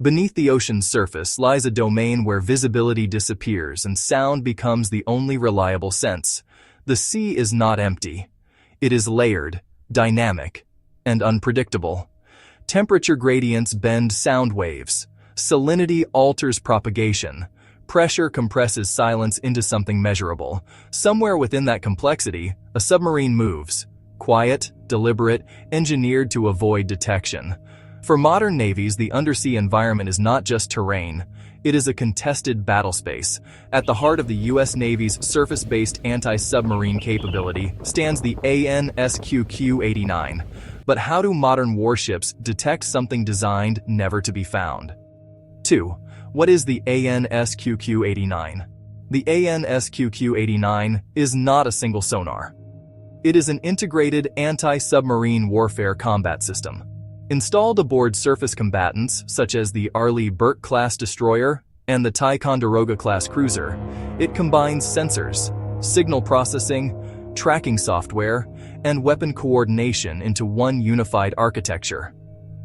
Beneath the ocean's surface lies a domain where visibility disappears and sound becomes the only reliable sense. The sea is not empty. It is layered, dynamic, and unpredictable. Temperature gradients bend sound waves. Salinity alters propagation. Pressure compresses silence into something measurable. Somewhere within that complexity, a submarine moves. Quiet, deliberate, engineered to avoid detection. For modern navies, the undersea environment is not just terrain. It is a contested battle space. At the heart of the U.S. Navy's surface-based anti-submarine capability stands the SQQ-89. But how do modern warships detect something designed never to be found? 2. What is the SQQ-89? The SQQ-89 is not a single sonar. It is an integrated anti-submarine warfare combat system. Installed aboard surface combatants such as the Arleigh Burke-class destroyer and the Ticonderoga-class cruiser, it combines sensors, signal processing, tracking software, and weapon coordination into one unified architecture.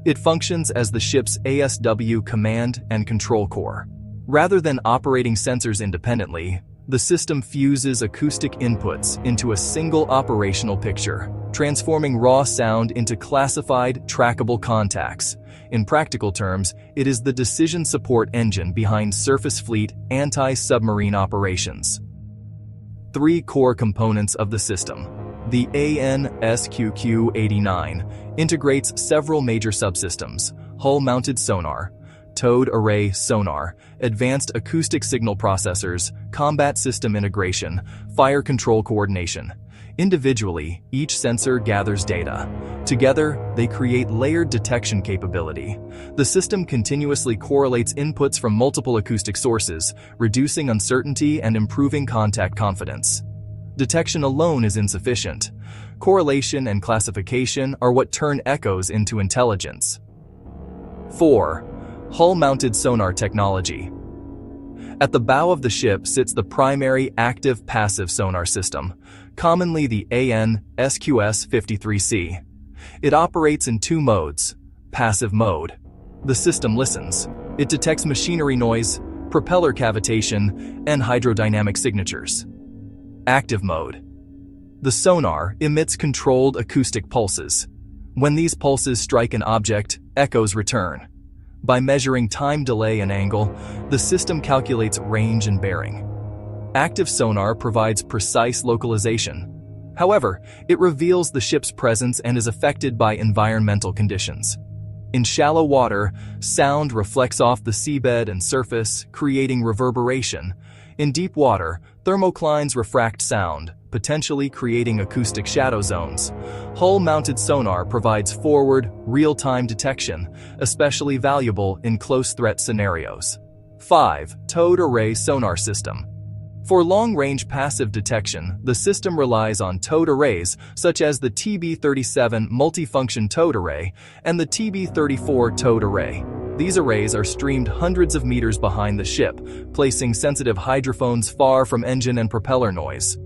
It functions as the ship's ASW command and control core. Rather than operating sensors independently, the system fuses acoustic inputs into a single operational picture, transforming raw sound into classified, trackable contacts. In practical terms, it is the decision support engine behind surface fleet anti-submarine operations. 3 core components of the system. The SQQ-89 integrates several major subsystems: hull-mounted sonar, towed array sonar, advanced acoustic signal processors, combat system integration, fire control coordination. Individually, each sensor gathers data. Together, they create layered detection capability. The system continuously correlates inputs from multiple acoustic sources, reducing uncertainty and improving contact confidence. Detection alone is insufficient. Correlation and classification are what turn echoes into intelligence. 4. Hull-mounted sonar technology. At the bow of the ship sits the primary active-passive sonar system, commonly the SQS-53C. It operates in 2 modes. Passive mode. The system listens. It detects machinery noise, propeller cavitation, and hydrodynamic signatures. Active mode. The sonar emits controlled acoustic pulses. When these pulses strike an object, echoes return. By measuring time delay and angle, the system calculates range and bearing. Active sonar provides precise localization. However, it reveals the ship's presence and is affected by environmental conditions. In shallow water, sound reflects off the seabed and surface, creating reverberation. In deep water, thermoclines refract sound, potentially creating acoustic shadow zones. Hull-mounted sonar provides forward, real-time detection, especially valuable in close-threat scenarios. 5. Towed array sonar system. For long-range passive detection, the system relies on towed arrays such as the TB-37 multifunction towed array and the TB-34 towed array. These arrays are streamed hundreds of meters behind the ship, placing sensitive hydrophones far from engine and propeller noise.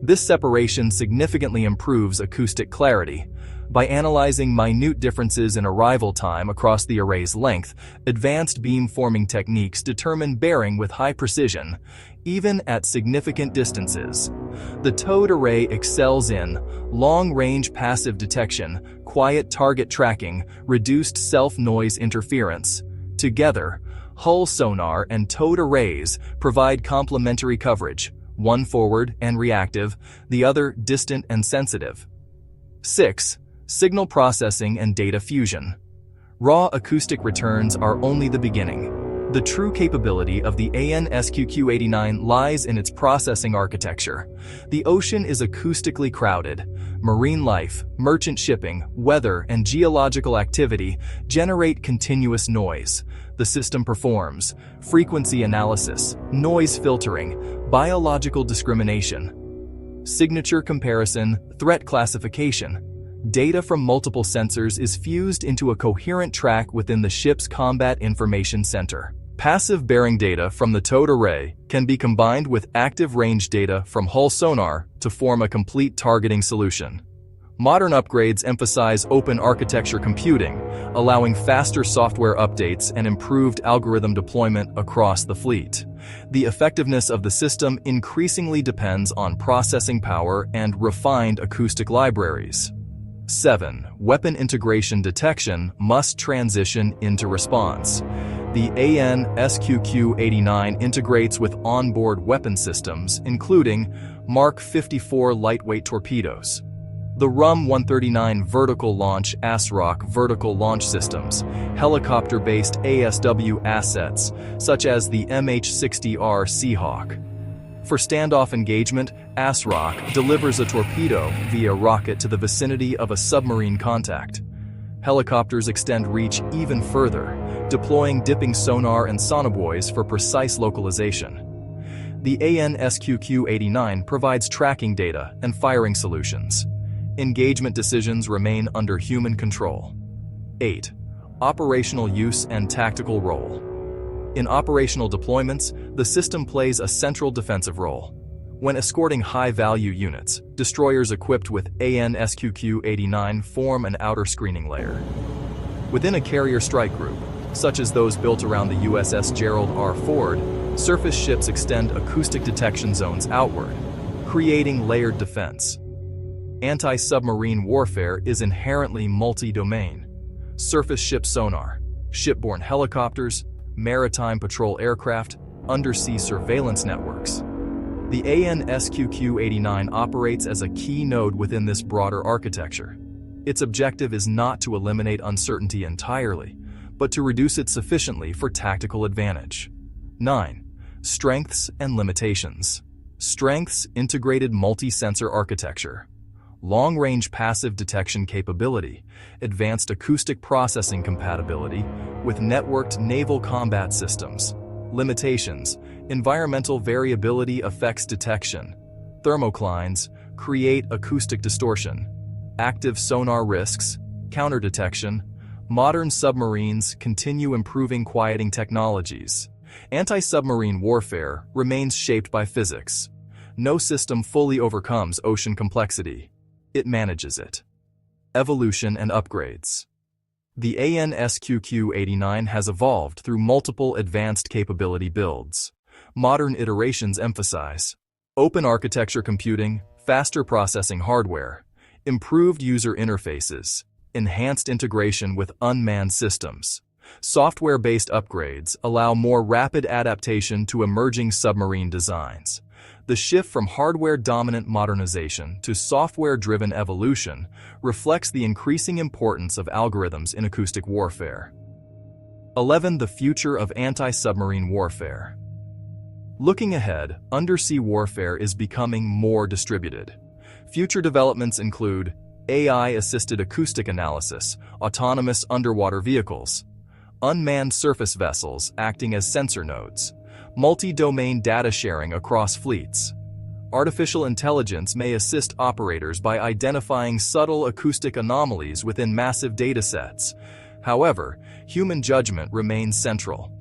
This separation significantly improves acoustic clarity. By analyzing minute differences in arrival time across the array's length, advanced beam-forming techniques determine bearing with high precision, even at significant distances. The towed array excels in long-range passive detection, quiet target tracking, reduced self-noise interference. Together, hull sonar and towed arrays provide complementary coverage, one forward and reactive, the other distant and sensitive. 6. Signal processing and data fusion. Raw acoustic returns are only the beginning. The true capability of the SQQ-89 lies in its processing architecture. The ocean is acoustically crowded. Marine life, merchant shipping, weather, and geological activity generate continuous noise. The system performs frequency analysis, noise filtering, biological discrimination, signature comparison, threat classification. Data from multiple sensors is fused into a coherent track within the ship's Combat Information Center. Passive bearing data from the towed array can be combined with active range data from hull sonar to form a complete targeting solution. Modern upgrades emphasize open architecture computing, allowing faster software updates and improved algorithm deployment across the fleet. The effectiveness of the system increasingly depends on processing power and refined acoustic libraries. 7. Weapon integration detection must transition into response. The SQQ-89 integrates with onboard weapon systems, including Mark 54 lightweight torpedoes, the RUM-139 vertical launch ASROC vertical launch systems, helicopter-based ASW assets, such as the MH-60R Seahawk. For standoff engagement, ASROC delivers a torpedo via rocket to the vicinity of a submarine contact. Helicopters extend reach even further, deploying dipping sonar and sonobuoys for precise localization. The SQQ-89 provides tracking data and firing solutions. Engagement decisions remain under human control. 8. Operational use and tactical role. In operational deployments, the system plays a central defensive role. When escorting high-value units, destroyers equipped with SQQ-89 form an outer screening layer. Within a carrier strike group, such as those built around the USS Gerald R. Ford, surface ships extend acoustic detection zones outward, creating layered defense. Anti-submarine warfare is inherently multi-domain. Surface ship sonar, shipborne helicopters, maritime patrol aircraft, undersea surveillance networks. The SQQ-89 operates as a key node within this broader architecture. Its objective is not to eliminate uncertainty entirely, but to reduce it sufficiently for tactical advantage. 9. Strengths and limitations. Strengths: integrated multi-sensor architecture, long-range passive detection capability, advanced acoustic processing compatibility with networked naval combat systems. Limitations: environmental variability affects detection. Thermoclines create acoustic distortion. Active sonar risks, counter detection. Modern submarines continue improving quieting technologies. Anti-submarine warfare remains shaped by physics. No system fully overcomes ocean complexity. It manages it. Evolution and upgrades. The SQQ-89 has evolved through multiple advanced capability builds. Modern iterations emphasize open architecture computing, faster processing hardware, improved user interfaces, enhanced integration with unmanned systems. Software-based upgrades allow more rapid adaptation to emerging submarine designs. The shift from hardware-dominant modernization to software-driven evolution reflects the increasing importance of algorithms in acoustic warfare. 11. The future of anti-submarine warfare. Looking ahead, undersea warfare is becoming more distributed. Future developments include AI-assisted acoustic analysis, autonomous underwater vehicles, unmanned surface vessels acting as sensor nodes, multi-domain data sharing across fleets. Artificial intelligence may assist operators by identifying subtle acoustic anomalies within massive datasets. However, human judgment remains central.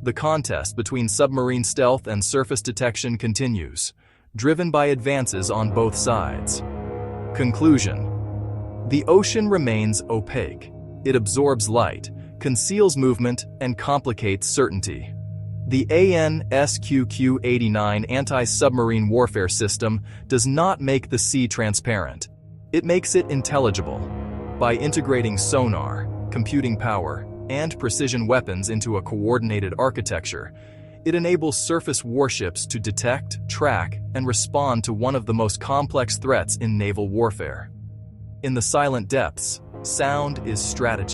The contest between submarine stealth and surface detection continues, driven by advances on both sides. Conclusion: the ocean remains opaque. It absorbs light, conceals movement, and complicates certainty. The SQQ-89 anti-submarine warfare system does not make the sea transparent. It makes it intelligible. By integrating sonar, computing power, and precision weapons into a coordinated architecture, it enables surface warships to detect, track, and respond to one of the most complex threats in naval warfare. In the silent depths, sound is strategy.